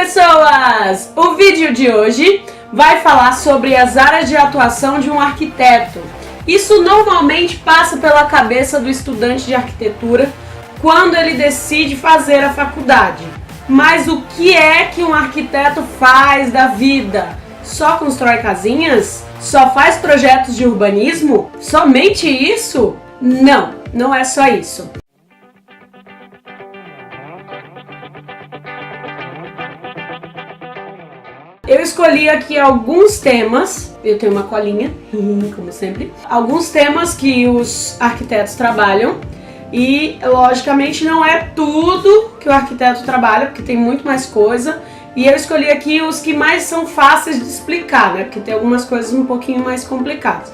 pessoas! O vídeo de hoje vai falar sobre as áreas de atuação de um arquiteto. Isso normalmente passa pela cabeça do estudante de arquitetura quando ele decide fazer a faculdade. Mas o que é que um arquiteto faz da vida? Só constrói casinhas? Só faz projetos de urbanismo? Somente isso? Não, não é só isso. Eu escolhi aqui alguns temas, eu tenho uma colinha, como sempre, alguns temas que os arquitetos trabalham e, logicamente, não é tudo que o arquiteto trabalha, porque tem muito mais coisa, e eu escolhi aqui os que mais são fáceis de explicar, né, porque tem algumas coisas um pouquinho mais complicadas.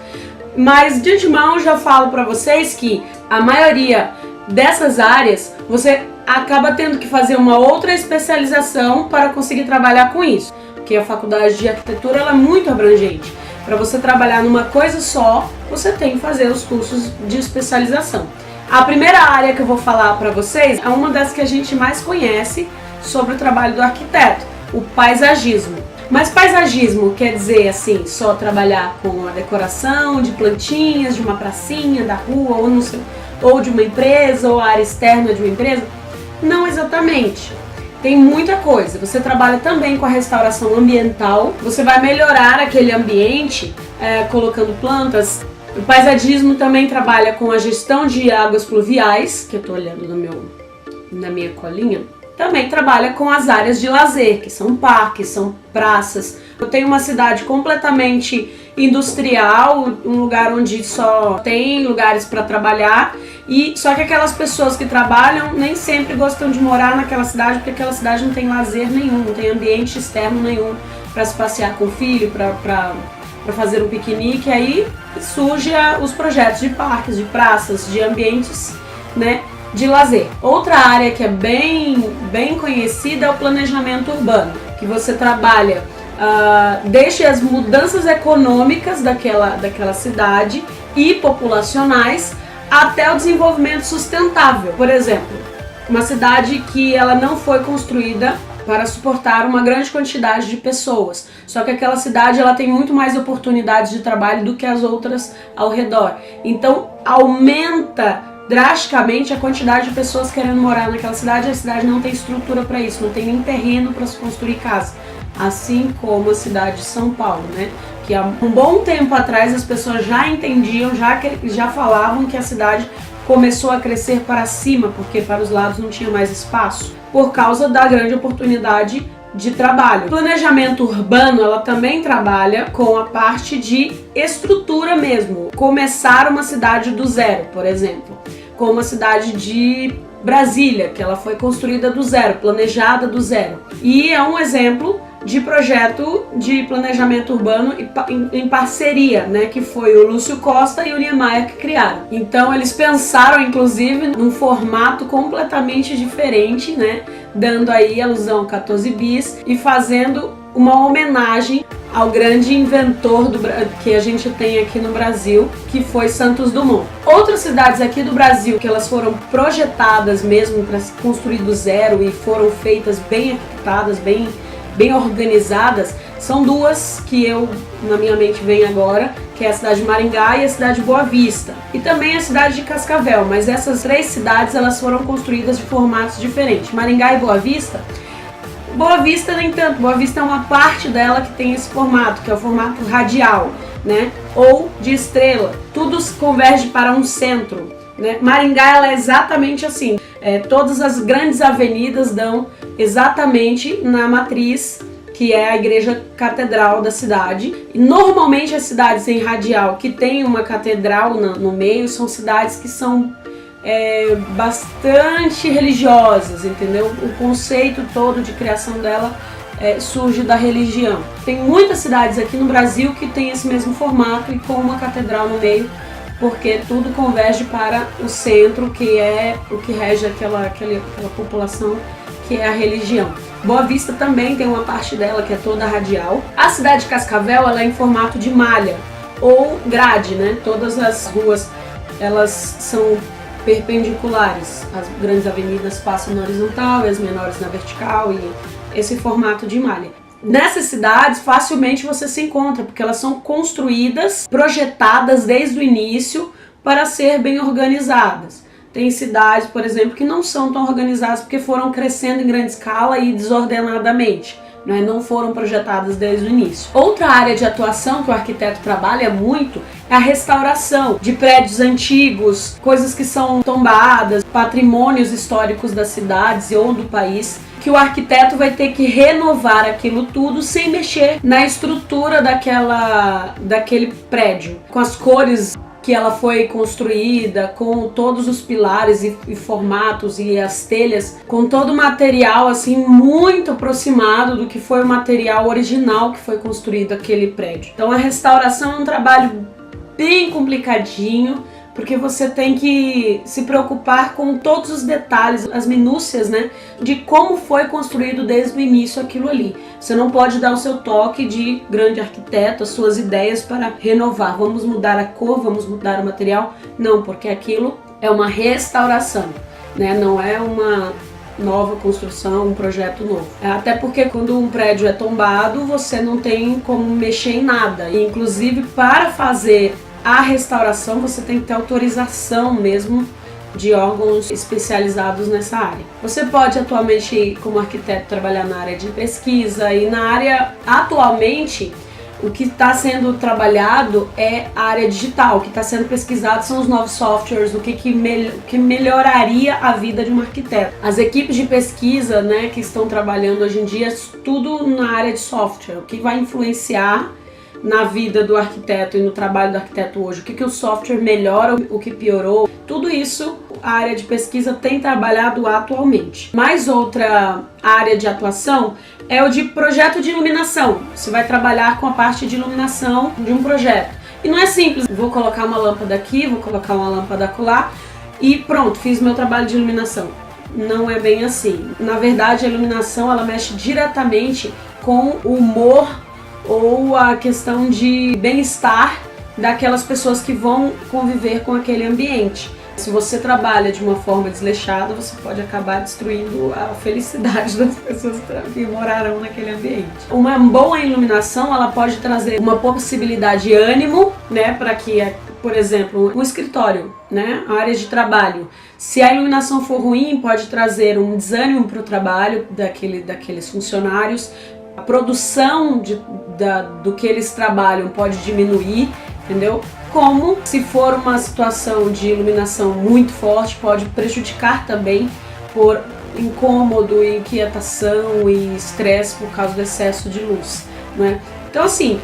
Mas, de antemão, já falo para vocês que a maioria dessas áreas, você acaba tendo que fazer uma outra especialização para conseguir trabalhar com isso. Porque a faculdade de arquitetura ela é muito abrangente. Para você trabalhar numa coisa só, você tem que fazer os cursos de especialização. A primeira área que eu vou falar para vocês é uma das que a gente mais conhece sobre o trabalho do arquiteto, o paisagismo. Mas paisagismo quer dizer assim, só trabalhar com a decoração de plantinhas, de uma pracinha, da rua, ou, não sei, ou de uma empresa, ou a área externa de uma empresa? Não exatamente. Tem muita coisa. Você trabalha também com a restauração ambiental. Você vai melhorar aquele ambiente colocando plantas. O paisagismo também trabalha com a gestão de águas pluviais, que eu estou olhando na minha colinha. Também trabalha com as áreas de lazer, que são parques, são praças. Eu tenho uma cidade completamente industrial, um lugar onde só tem lugares para trabalhar, e só que aquelas pessoas que trabalham nem sempre gostam de morar naquela cidade, porque aquela cidade não tem lazer nenhum, não tem ambiente externo nenhum para se passear com o filho, para fazer um piquenique. Aí surgem os projetos de parques, de praças, de ambientes, né, de lazer. Outra área que é bem conhecida é o planejamento urbano, que você trabalha desde as mudanças econômicas daquela cidade e populacionais até o desenvolvimento sustentável. Por exemplo, uma cidade que ela não foi construída para suportar uma grande quantidade de pessoas, só que aquela cidade ela tem muito mais oportunidades de trabalho do que as outras ao redor. Então aumenta drasticamente a quantidade de pessoas querendo morar naquela cidade, e a cidade não tem estrutura para isso, não tem nem terreno para se construir casa. Assim como a cidade de São Paulo, né? Que há um bom tempo atrás as pessoas já entendiam, já falavam que a cidade começou a crescer para cima, porque para os lados não tinha mais espaço, por causa da grande oportunidade de trabalho. O planejamento urbano, ela também trabalha com a parte de estrutura mesmo. Começar uma cidade do zero, por exemplo, como a cidade de Brasília, que ela foi construída do zero, planejada do zero. E é um exemplo de projeto de planejamento urbano em parceria, né, que foi o Lúcio Costa e o Niemeyer que criaram. Então eles pensaram inclusive num formato completamente diferente, né, dando aí alusão ao 14 bis e fazendo uma homenagem ao grande inventor que a gente tem aqui no Brasil, que foi Santos Dumont. Outras cidades aqui do Brasil que elas foram projetadas mesmo para se construir do zero e foram feitas bem arquitetadas, bem organizadas, são duas que na minha mente vem agora, que é a cidade de Maringá e a cidade de Boa Vista. E também a cidade de Cascavel, mas essas três cidades elas foram construídas de formatos diferentes. Maringá e Boa Vista nem tanto, Boa Vista é uma parte dela que tem esse formato, que é o formato radial, né? Ou de estrela. Tudo converge para um centro, né? Maringá ela é exatamente assim. Todas as grandes avenidas dão exatamente na matriz, que é a igreja catedral da cidade. E normalmente as cidades em radial que tem uma catedral no meio são cidades que são bastante religiosas, entendeu? O conceito todo de criação dela surge da religião. Tem muitas cidades aqui no Brasil que tem esse mesmo formato e com uma catedral no meio, porque tudo converge para o centro, que é o que rege aquela população, que é a religião. Boa Vista também tem uma parte dela que é toda radial. A cidade de Cascavel ela é em formato de malha ou grade, né? Todas as ruas elas são perpendiculares. As grandes avenidas passam na horizontal e as menores na vertical, e esse formato de malha. Nessas cidades, facilmente você se encontra, porque elas são construídas, projetadas desde o início para ser bem organizadas. Tem cidades, por exemplo, que não são tão organizadas porque foram crescendo em grande escala e desordenadamente. Não foram projetadas desde o início. Outra área de atuação que o arquiteto trabalha muito é a restauração de prédios antigos, coisas que são tombadas, patrimônios históricos das cidades ou do país, que o arquiteto vai ter que renovar aquilo tudo sem mexer na estrutura daquele prédio, com as cores que ela foi construída, com todos os pilares e formatos e as telhas, com todo o material assim muito aproximado do que foi o material original que foi construído aquele prédio. Então a restauração é um trabalho bem complicadinho, porque você tem que se preocupar com todos os detalhes, as minúcias, né, de como foi construído desde o início aquilo ali. Você não pode dar o seu toque de grande arquiteto, as suas ideias para renovar. Vamos mudar a cor, vamos mudar o material. Não, porque aquilo é uma restauração, né, não é uma nova construção, um projeto novo. Até porque quando um prédio é tombado, você não tem como mexer em nada. E, inclusive, para fazer a restauração, você tem que ter autorização mesmo de órgãos especializados nessa área. Você pode atualmente, como arquiteto, trabalhar na área de pesquisa e na área, atualmente, o que está sendo trabalhado é a área digital. O que está sendo pesquisado são os novos softwares, o que melhoraria a vida de um arquiteto. As equipes de pesquisa, né, que estão trabalhando hoje em dia, tudo na área de software, o que vai influenciar na vida do arquiteto e no trabalho do arquiteto hoje, o que o software melhora, o que piorou, tudo isso a área de pesquisa tem trabalhado atualmente. Mais outra área de atuação é o de projeto de iluminação. Você vai trabalhar com a parte de iluminação de um projeto. E não é simples, vou colocar uma lâmpada aqui, vou colocar uma lâmpada acolá e pronto, fiz meu trabalho de iluminação. Não é bem assim. Na verdade, a iluminação ela mexe diretamente com o humor ou a questão de bem-estar daquelas pessoas que vão conviver com aquele ambiente. Se você trabalha de uma forma desleixada, você pode acabar destruindo a felicidade das pessoas que morarão naquele ambiente. Uma boa iluminação, ela pode trazer uma possibilidade de ânimo, né, para que, por exemplo, um escritório, né, a área de trabalho. Se a iluminação for ruim, pode trazer um desânimo para o trabalho daqueles funcionários. A produção do que eles trabalham pode diminuir, entendeu? Como se for uma situação de iluminação muito forte, pode prejudicar também por incômodo, inquietação e estresse por causa do excesso de luz, né? Então assim,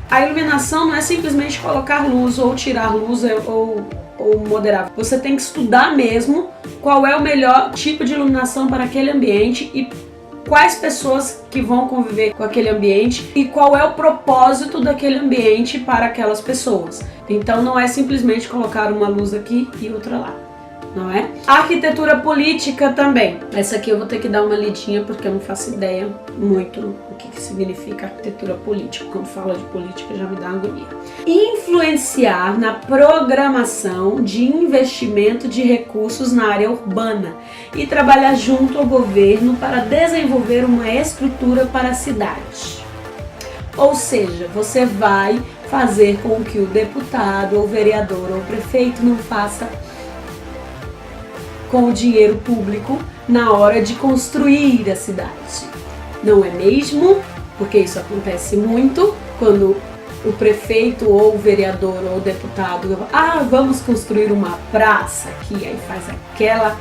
a iluminação não é simplesmente colocar luz ou tirar luz ou moderar. Você tem que estudar mesmo qual é o melhor tipo de iluminação para aquele ambiente e quais pessoas que vão conviver com aquele ambiente e qual é o propósito daquele ambiente para aquelas pessoas. Então não é simplesmente colocar uma luz aqui e outra lá, não é? A arquitetura política também. Essa aqui eu vou ter que dar uma lidinha porque eu não faço ideia muito o que significa arquitetura política. Quando fala de política já me dá agonia. Influenciar na programação de investimento de recursos na área urbana e trabalhar junto ao governo para desenvolver uma estrutura para a cidade. Ou seja, você vai fazer com que o deputado ou vereador ou prefeito não faça com o dinheiro público na hora de construir a cidade. Não é mesmo? Porque isso acontece muito quando o prefeito ou o vereador ou o deputado vamos construir uma praça aqui, aí faz aquela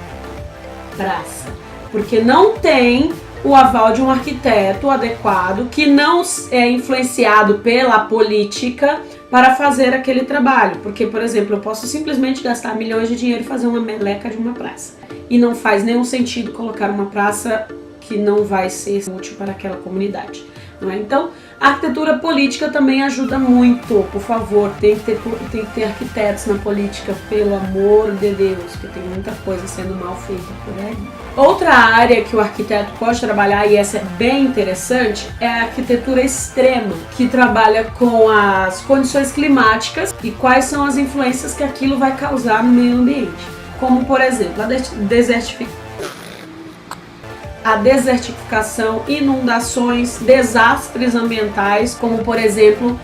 praça, porque não tem o aval de um arquiteto adequado que não é influenciado pela política para fazer aquele trabalho. Porque, por exemplo, eu posso simplesmente gastar milhões de dinheiro e fazer uma meleca de uma praça. E não faz nenhum sentido colocar uma praça que não vai ser útil para aquela comunidade. Não é? Então, a arquitetura política também ajuda muito. Por favor, tem que ter arquitetos na política, pelo amor de Deus, que tem muita coisa sendo mal feita por aí. Outra área que o arquiteto pode trabalhar, e essa é bem interessante, é a arquitetura extrema, que trabalha com as condições climáticas e quais são as influências que aquilo vai causar no meio ambiente. Como, por exemplo, a desertificação, inundações, desastres ambientais, como por exemplo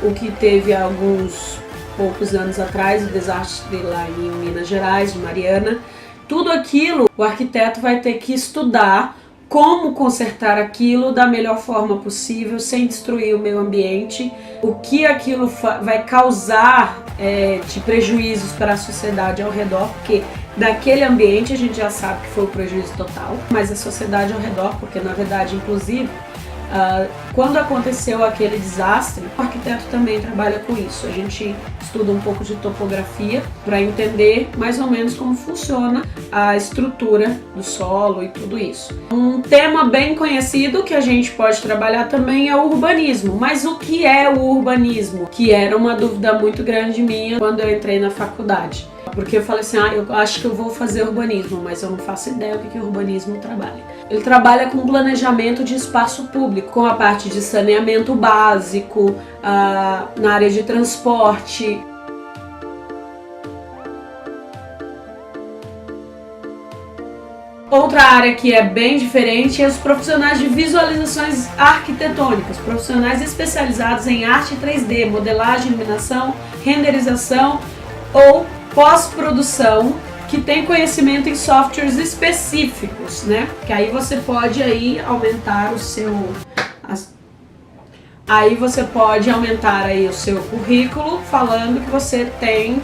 o que teve há alguns poucos anos atrás, o desastre lá em Minas Gerais, de Mariana. Tudo aquilo o arquiteto vai ter que estudar como consertar aquilo da melhor forma possível, sem destruir o meio ambiente, o que aquilo vai causar de prejuízos para a sociedade ao redor, porque daquele ambiente a gente já sabe que foi o prejuízo total, mas a sociedade ao redor, porque na verdade, inclusive, quando aconteceu aquele desastre, o arquiteto também trabalha com isso. A gente estuda um pouco de topografia para entender mais ou menos como funciona a estrutura do solo e tudo isso. Um tema bem conhecido que a gente pode trabalhar também é o urbanismo. Mas o que é o urbanismo? Que era uma dúvida muito grande minha quando eu entrei na faculdade. Porque eu falei assim, eu acho que eu vou fazer urbanismo, mas eu não faço ideia do que o urbanismo trabalha. Ele trabalha com planejamento de espaço público, com a parte de saneamento básico, na área de transporte. Outra área que é bem diferente é os profissionais de visualizações arquitetônicas, profissionais especializados em arte 3D, modelagem, iluminação, renderização ou pós-produção, que tem conhecimento em softwares específicos, né? Que aí você pode aumentar o seu currículo falando que você tem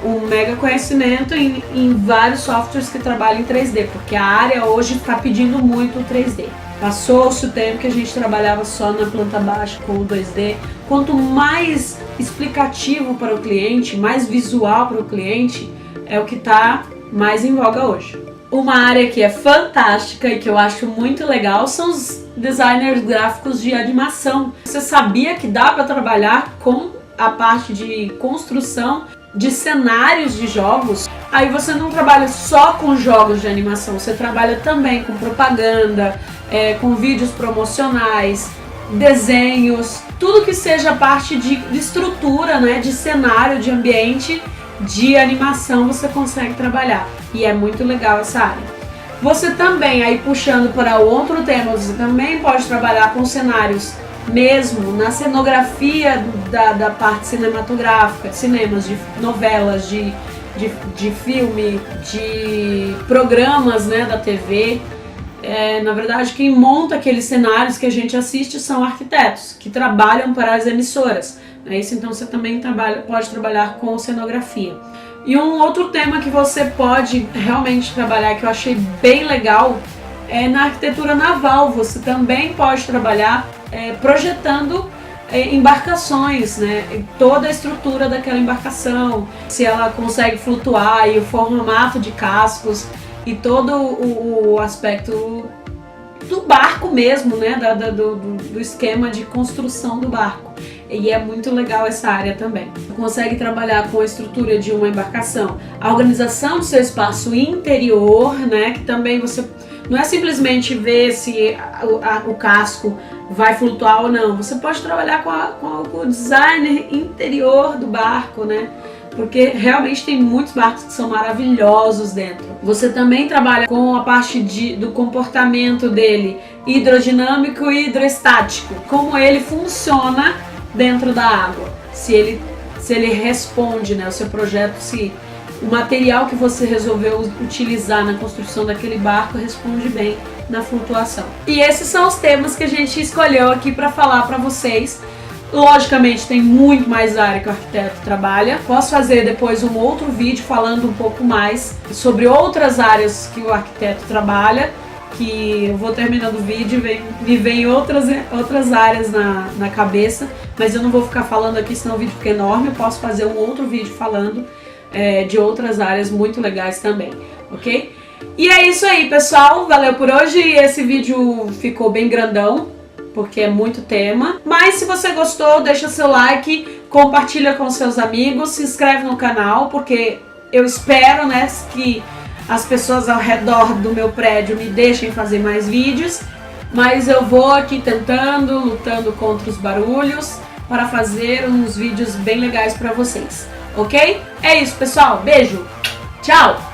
um mega conhecimento em vários softwares que trabalham em 3D, porque a área hoje está pedindo muito o 3D. Passou-se o tempo que a gente trabalhava só na planta baixa com o 2D. Quanto mais explicativo para o cliente, mais visual para o cliente, é o que está mais em voga hoje. Uma área que é fantástica e que eu acho muito legal são os designers gráficos de animação. Você sabia que dá para trabalhar com a parte de construção de cenários de jogos? Aí você não trabalha só com jogos de animação, você trabalha também com propaganda, com vídeos promocionais, desenhos, tudo que seja parte de estrutura, né, de cenário, de ambiente, de animação você consegue trabalhar. E é muito legal essa área. Você também, aí puxando para outro tema, você também pode trabalhar com cenários mesmo na cenografia da parte cinematográfica, cinemas, de novelas, de filme, de programas, né, da TV. Na verdade, quem monta aqueles cenários que a gente assiste são arquitetos que trabalham para as emissoras. É isso, então você também pode trabalhar com cenografia. E um outro tema que você pode realmente trabalhar, que eu achei bem legal, é na arquitetura naval. Você também pode trabalhar projetando embarcações, né? Toda a estrutura daquela embarcação, se ela consegue flutuar, e o formato de cascos e todo o aspecto do barco mesmo, né? Do esquema de construção do barco. E é muito legal essa área também. Você consegue trabalhar com a estrutura de uma embarcação, a organização do seu espaço interior, né? Que também você não é simplesmente ver se o casco vai flutuar ou não. Você pode trabalhar com o design interior do barco, né? Porque realmente tem muitos barcos que são maravilhosos dentro. Você também trabalha com a parte do comportamento dele, hidrodinâmico e hidroestático. Como ele funciona dentro da água. Se ele responde, né? O seu projeto, se o material que você resolveu utilizar na construção daquele barco responde bem na flutuação. E esses são os temas que a gente escolheu aqui para falar para vocês. Logicamente tem muito mais área que o arquiteto trabalha. Posso fazer depois um outro vídeo falando um pouco mais sobre outras áreas que o arquiteto trabalha, que eu vou terminando o vídeo e me vem outras áreas na cabeça, mas eu não vou ficar falando aqui, senão o vídeo fica enorme. Eu posso fazer um outro vídeo falando de outras áreas muito legais também, ok? E é isso aí, pessoal, valeu por hoje. Esse vídeo ficou bem grandão, porque é muito tema, mas se você gostou, deixa seu like, compartilha com seus amigos, se inscreve no canal, porque eu espero, né, que as pessoas ao redor do meu prédio me deixem fazer mais vídeos, mas eu vou aqui lutando contra os barulhos para fazer uns vídeos bem legais para vocês, ok? É isso, pessoal, beijo, tchau!